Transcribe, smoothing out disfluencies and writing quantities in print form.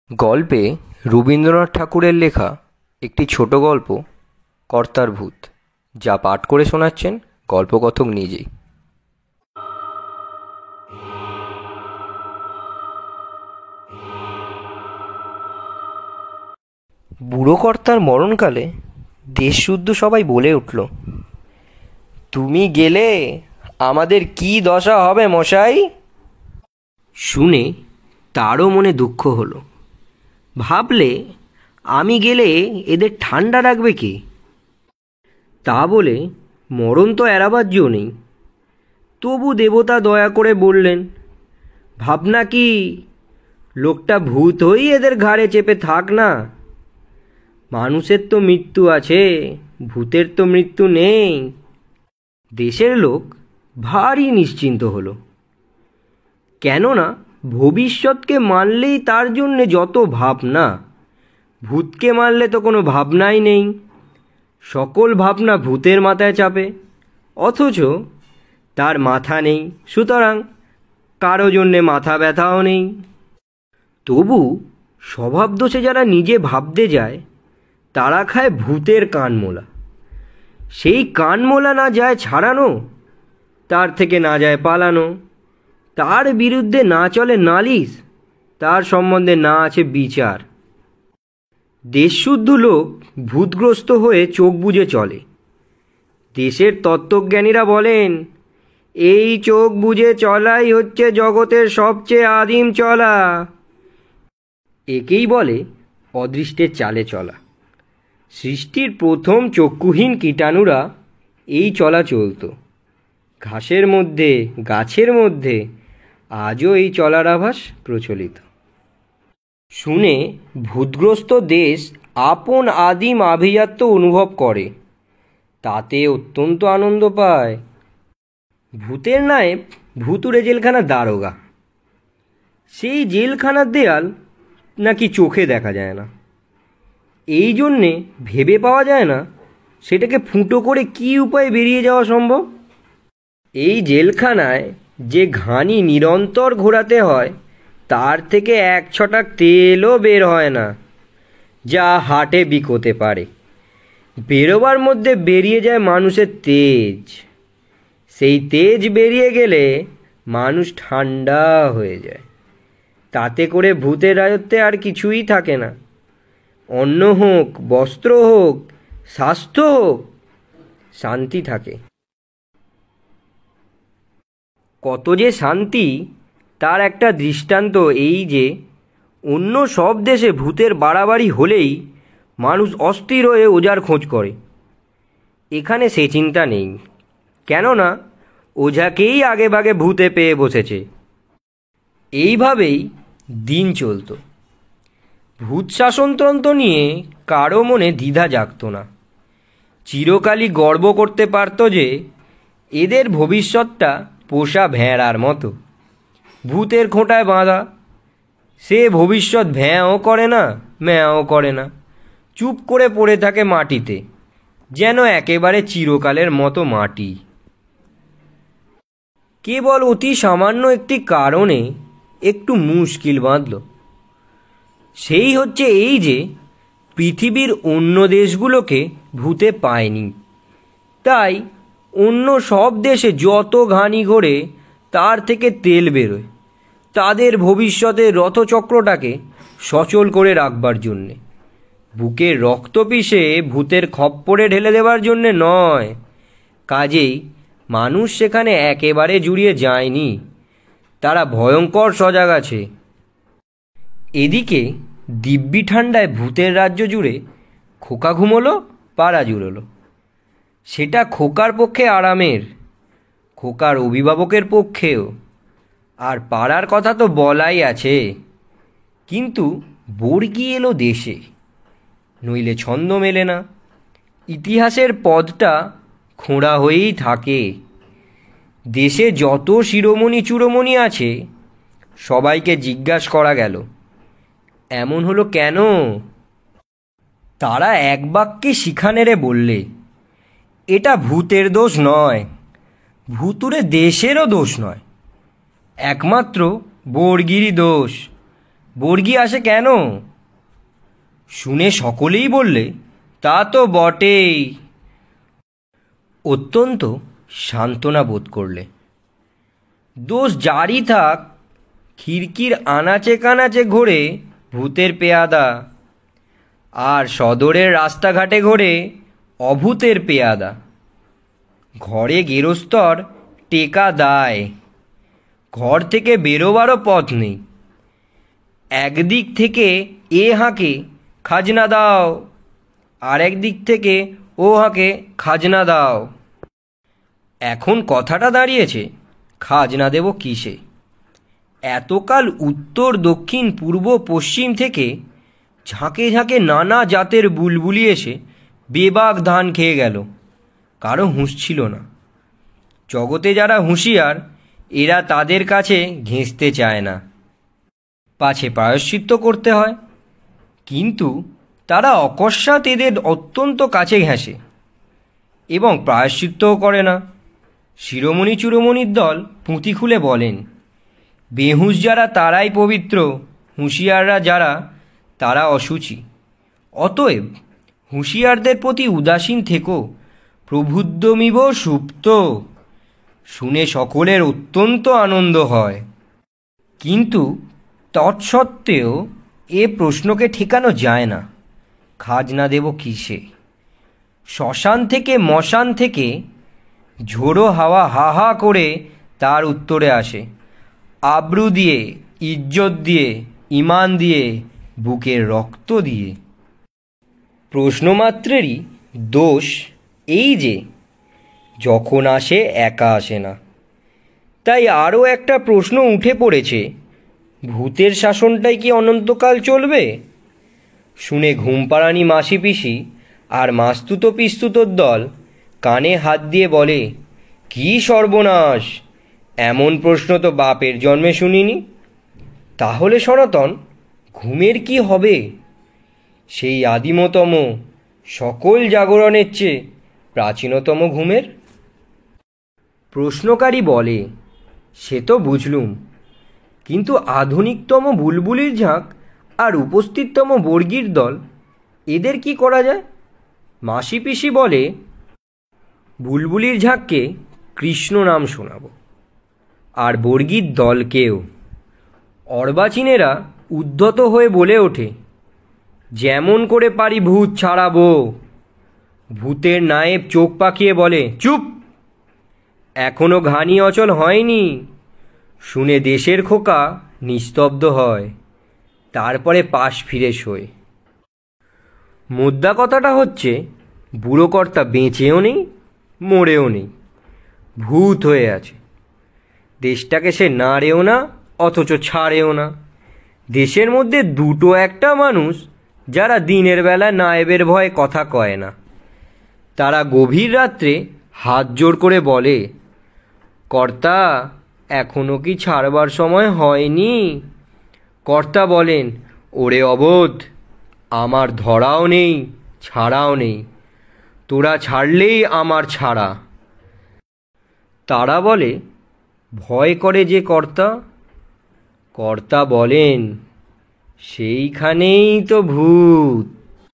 গল্পে রবীন্দ্রনাথ ঠাকুরের লেখা একটি ছোট গল্প কর্তার ভূত, যা পাঠ করে শোনাচ্ছেন গল্পকথক নিজেই। বুড়ো কর্তার মরণকালে দেশশুদ্ধ সবাই বলে উঠল, তুমি গেলে আমাদের কি দশা হবে মশাই। শুনে তারও মনে দুঃখ হলো। ভাবলে, আমি গেলে এদের ঠান্ডা রাখবে কে? তা বলে মরণ তো এড়াবার জো নেই। তবু দেবতা দয়া করে বললেন, ভাবনা কি, লোকটা ভূত হই এদের ঘাড়ে চেপে থাক না। মানুষের তো মৃত্যু আছে, ভূতের তো মৃত্যু নেই। দেশের লোক ভারী নিশ্চিন্ত হলো, কেননা ভবিষ্যৎকে মানলেই তার জন্যে যত ভাবনা, ভূতকে মানলে তো কোনো ভাবনাই নেই। সকল ভাবনা ভূতের মাথায় চাপে, অথচ তার মাথা নেই, সুতরাং কারো জন্যে মাথা ব্যথাও নেই। তবু স্বভাব দোষে যারা নিজে ভাবতে যায়, তারা খায় ভূতের কানমোলা। সেই কানমোলা না যায় ছাড়ানো, তার থেকে না যায় পালানো, তার বিরুদ্ধে না চলে নালিশ, তার সম্বন্ধে না আছে বিচার। দেশশুদ্ধ লোক ভূতগ্রস্ত হয়ে চোখ বুজে চলে। দেশের তত্ত্বজ্ঞানীরা বলেন, এই চোখ বুজে চলাই হচ্ছে জগতের সবচেয়ে আদিম চলা। একেই বলে অদৃষ্টের চালে চলা। সৃষ্টির প্রথম চক্ষুহীন কীটাণুরা এই চলা চলত। ঘাসের মধ্যে, গাছের মধ্যে আজও এই চলার আভাস প্রচলিত। শুনে ভূতগ্রস্ত দেশ আপন আদিম আভিজাত্য অনুভব করে, তাতে অত্যন্ত আনন্দ পায়। ভূতের নায়েব ভুতুড়ে জেলখানার দারোগা। সেই জেলখানার দেয়াল নাকি চোখে দেখা যায় না, এই জন্যে ভেবে পাওয়া যায় না সেটাকে ফুটো করে কী উপায়ে বেরিয়ে যাওয়া সম্ভব। এই জেলখানায় যে ঘানি নিরন্তর ঘোরাতে হয়, তার থেকে এক ছটাক তেলও বের হয় না, যা হাটে বিকোতে পারে। বেরোবার মধ্যে বেরিয়ে যায় মানুষের তেজ। সেই তেজ বেরিয়ে গেলে মানুষ ঠান্ডা হয়ে যায়। তাতে করে ভূতের রাজত্বে আর কিছুই থাকে না। অন্ন হোক, বস্ত্র হোক, স্বাস্থ্য হোক, শান্তি থাকে। কত যে শান্তি, তার একটা দৃষ্টান্ত এই যে, অন্য সব দেশে ভূতের বাড়াবাড়ি হলেই মানুষ অস্থির হয়ে ওঝার খোঁজ করে। এখানে সে চিন্তা নেই, কেননা ওঝাকেই আগে ভাগে ভূতে পেয়ে বসেছে। এইভাবেই দিন চলত। ভূত শাসনতন্ত্র নিয়ে কারো মনে দ্বিধা জাগত না। চিরকালই গর্ব করতে পারত যে এদের ভবিষ্যৎটা পোষা ভেড়ার মতো, ভূতের খোঁটায় বাঁধা। সে ভবিষ্যৎ ভ্যাঁও করে না, ম্যাঁও করে না, চুপ করে পড়ে থাকে মাটিতে, যেন একেবারে চিরকালের মতো মাটি। কেবল অতি সামান্য একটি কারণে একটু মুশকিল বাঁধল। সেই হচ্ছে এই যে, পৃথিবীর অন্য দেশগুলোকে ভূতে পায়নি। তাই অন্য সব দেশে যত ঘানি ঘোরে, তার থেকে তেল বেরোয় তাদের ভবিষ্যতের রথচক্রটাকে সচল করে রাখবার জন্যে। বুকের রক্ত পিষে ভূতের খপ্পরে ঢেলে দেবার জন্যে নয়। কাজেই মানুষ সেখানে একেবারে জুড়িয়ে যায়নি, তারা ভয়ঙ্কর সজাগ আছে। এদিকে দিব্যি ঠান্ডায় ভূতের রাজ্য জুড়ে খোকা ঘুমোলো, পাড়া জুড়োলো। সেটা খোকার পক্ষে আরামের, খোকার অভিভাবকের পক্ষেও। আর পাড়ার কথা তো বলাই আছে। কিন্তু বর্গি এলো দেশে, নইলে ছন্দ মেলে না। ইতিহাসের পদটা খোঁড়া হয়েই থাকে। দেশে যত শিরোমণি চূড়োমণি আছে, সবাইকে জিজ্ঞাসা করা গেল, এমন হলো কেন? তারা এক বাক্যে শিখা নেড়ে বললে, এটা ভূতের দোষ নয়, ভুতুড়ে দেশেরও দোষ নয়, একমাত্র বর্গিরই দোষ। বর্গি আসে কেন? শুনে সকলেই বললে, তা তো বটেই। অত্যন্ত সান্ত্বনা বোধ করলে। দোষ যারই থাক, খিড়কির আনাচে কানাচে ঘোরে ভূতের পেয়াদা, আর সদরের রাস্তাঘাটে ঘোরে অভূতের পেয়াদা। ঘরে গেরস্তর টেকা দায়, ঘর থেকে বেরোবারও পথ নেই। একদিক থেকে এ হাঁকে খাজনা দাও, আর একদিক থেকে ও হাঁকে খাজনা দাও। এখন কথাটা দাঁড়িয়েছে, খাজনা দেব কিসে? এতকাল উত্তর দক্ষিণ পূর্ব পশ্চিম থেকে ঝাঁকে ঝাঁকে নানা জাতের বুলবুলি এসে বেবাক ধান খেয়ে গেল, কারো হুঁশ ছিল না। জগতে যারা হুঁশিয়ার, এরা তাদের কাছে ঘেঁষতে চায় না, পাছে প্রায়শ্চিত্ত করতে হয়। কিন্তু তারা অকস্মাৎ এদের অত্যন্ত কাছে ঘেঁষে এবং প্রায়শ্চিত্তও করে না। শিরোমণি চূড়োমণির দল পুঁথি খুলে বলেন, বেহুঁশ যারা তারাই পবিত্র, হুঁশিয়াররা যারা তারা অশুচি। অতএব হুঁশিয়ারদের প্রতি উদাসীন থেকো, প্রবুদ্ধমিব সুপ্ত। শুনে সকলের অত্যন্ত আনন্দ হয়। কিন্তু তৎসত্ত্বেও এ প্রশ্নকে ঠেকানো যায় না, খাজনা দেব কিসে? শ্মশান থেকে মশান থেকে ঝোড়ো হাওয়া হা হা করে তার উত্তরে আসে, আব্রু দিয়ে, ইজ্জত দিয়ে, ইমান দিয়ে, বুকের রক্ত দিয়ে। প্রশ্নমাত্রেরই দোষ এই যে যখন আসে একা আসে না। তাই আরও একটা প্রশ্ন উঠে পড়েছে, ভূতের শাসনটাই কি অনন্তকাল চলবে? শুনে ঘুমপাড়ানি মাসি পিসি আর মাস্তুত পিস্তুতর দল কানে হাত দিয়ে বলে, কি সর্বনাশ! এমন প্রশ্ন তো বাপের জন্মে শুনিনি। তাহলে সনাতন, ঘুমের কি হবে? সেই আদিমতম সকল জাগরণের চেয়ে প্রাচীনতম ঘুমের? প্রশ্নকারী বলে, সে তো বুঝলুম, কিন্তু আধুনিকতম বুলবুলির ঝাঁক আর উপস্থিততম বর্গির দল, এদের কি করা যায়? মাসি পিসি বলে, বুলবুলির ঝাঁককে কৃষ্ণ নাম শোনাব, আর বর্গির দলকেও। অর্বাচীনেরা উদ্ধত হয়ে বলে ওঠে, যেমন করে পারি ভূত ছাড়াবো। ভূতের নায়েব চোখ পাকিয়ে বলে, চুপ! এখনো ঘানি অচল হয়নি। শুনে দেশের খোকা নিস্তব্ধ হয়, তারপরে পাশ ফিরে শোয়। মোদ্দা কথাটা হচ্ছে, বুড়ো কর্তা বেঁচেও নেই, মরেও নেই, ভূত হয়ে আছে। দেশটাকে সে নাড়েও না, অথচ ছাড়েও না। দেশের মধ্যে দুটো একটা মানুষ যারা দিনের বেলা নায়েবের ভয়ে কথা কয় না, তারা গভীর রাত্রে হাত জোড় করে বলে, কর্তা, এখনো কি ছাড়বার সময় হয়নি? কর্তা বলেন, ওরে অবোধ, আমার ধরাও নেই, ছাড়াও নেই, তোরা ছাড়লেই আমার ছাড়া। তারা বলে, ভয় করে যে কর্তা। কর্তা বলেন, সেইখানেই তো ভূত।